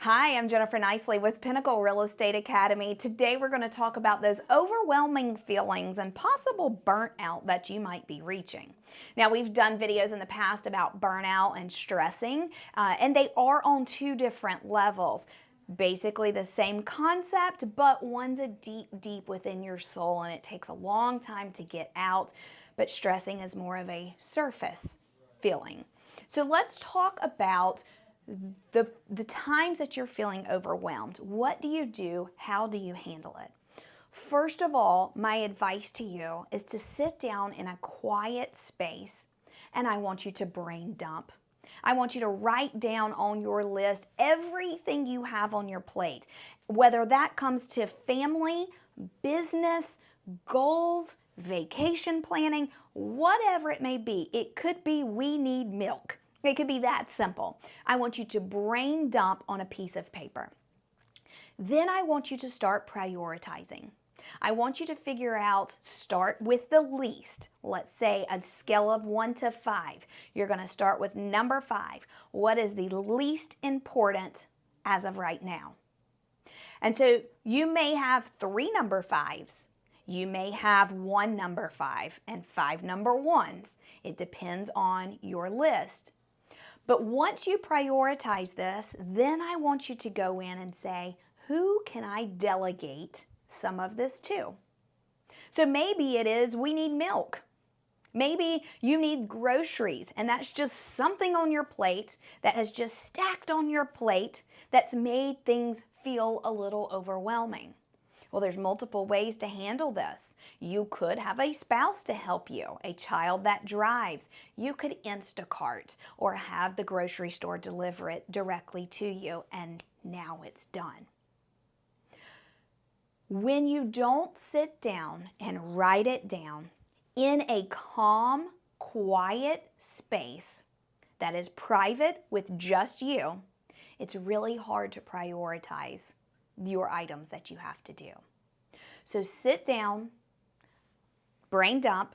Hi, I'm Jennifer Nicely with Pinnacle Real Estate Academy. Today we're going to talk about those overwhelming feelings and possible burnout that you might be reaching. Now, we've done videos in the past about burnout and stressing, and they are on two different levels. Basically the same concept, but one's a deep within your soul and it takes a long time to get out, but stressing is more of a surface feeling. So let's talk about the times that you're feeling overwhelmed. What do you do? How do you handle it? First of all, my advice to you is to sit down in a quiet space and I want you to brain dump. I want you to write down on your list everything you have on your plate, whether that comes to family, business, goals, vacation planning, whatever it may be. It could be we need milk. It could be that simple. I want you to brain dump on a piece of paper. Then I want you to start prioritizing. I want you to figure out, start with the least. Let's say a scale of 1 to 5. You're going to start with number 5. What is the least important as of right now? And so you may have 3 number 5s. You may have 1 number 5 and 5 number 1s. It depends on your list. But once you prioritize this, then I want you to go in and say, who can I delegate some of this to? So maybe it is we need milk. Maybe you need groceries, and that's just something on your plate that has just stacked on your plate that's made things feel a little overwhelming. Well, there's multiple ways to handle this. You could have a spouse to help you, a child that drives. You could Instacart or have the grocery store deliver it directly to you, and now it's done. When you don't sit down and write it down in a calm, quiet space that is private with just you, it's really hard to prioritize your items that you have to do. So sit down, brain dump,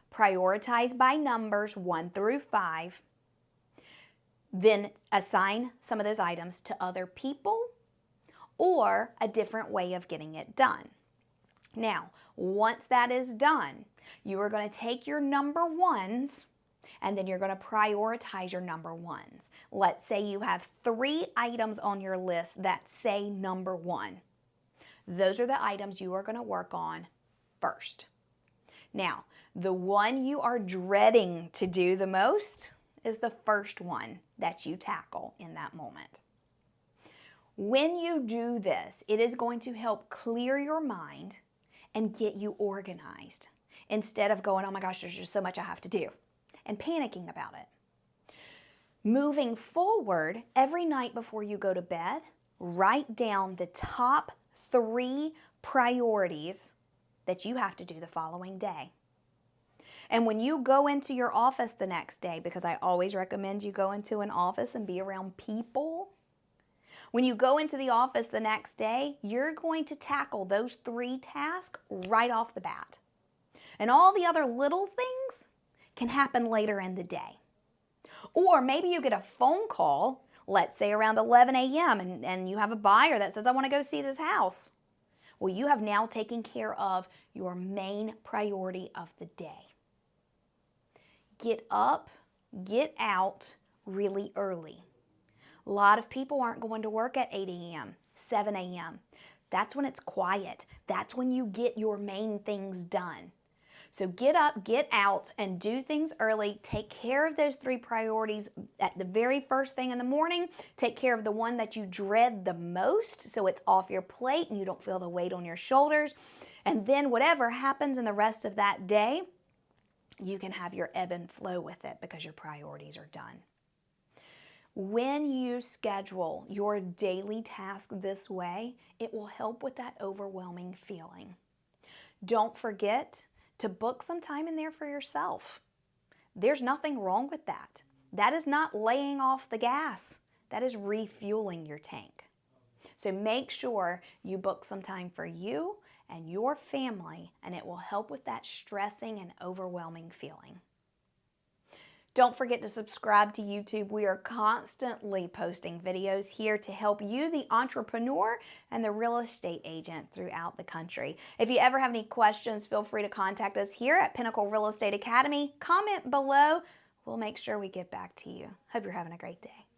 prioritize by numbers 1 through 5, then assign some of those items to other people or a different way of getting it done. Now, once that is done, you are going to take your number 1s and then you're going to prioritize your number 1s. Let's say you have 3 items on your list that say number 1. Those are the items you are going to work on first. Now, the one you are dreading to do the most is the first one that you tackle in that moment. When you do this, it is going to help clear your mind and get you organized instead of going, oh my gosh, there's just so much I have to do, and panicking about it. Moving forward, every night before you go to bed, write down the top 3 priorities that you have to do the following day. And when you go into your office the next day, because I always recommend you go into an office and be around people, when you go into the office the next day, you're going to tackle those 3 tasks right off the bat. And all the other little things can happen later in the day. Or maybe you get a phone call, let's say around 11 a.m., and you have a buyer that says, I want to go see this house. Well, you have now taken care of your main priority of the day. Get up, get out really early. A lot of people aren't going to work at 8 a.m., 7 a.m. That's when it's quiet. That's when you get your main things done. So get up, get out, and do things early. Take care of those 3 priorities at the very first thing in the morning. Take care of the one that you dread the most so it's off your plate and you don't feel the weight on your shoulders. And then whatever happens in the rest of that day, you can have your ebb and flow with it because your priorities are done. When you schedule your daily task this way, it will help with that overwhelming feeling. Don't forget to book some time in there for yourself. There's nothing wrong with that. That is not laying off the gas. That is refueling your tank. So make sure you book some time for you and your family, and it will help with that stressing and overwhelming feeling. Don't forget to subscribe to YouTube. We are constantly posting videos here to help you, the entrepreneur and the real estate agent throughout the country. If you ever have any questions, feel free to contact us here at Pinnacle Real Estate Academy. Comment below. We'll make sure we get back to you. Hope you're having a great day.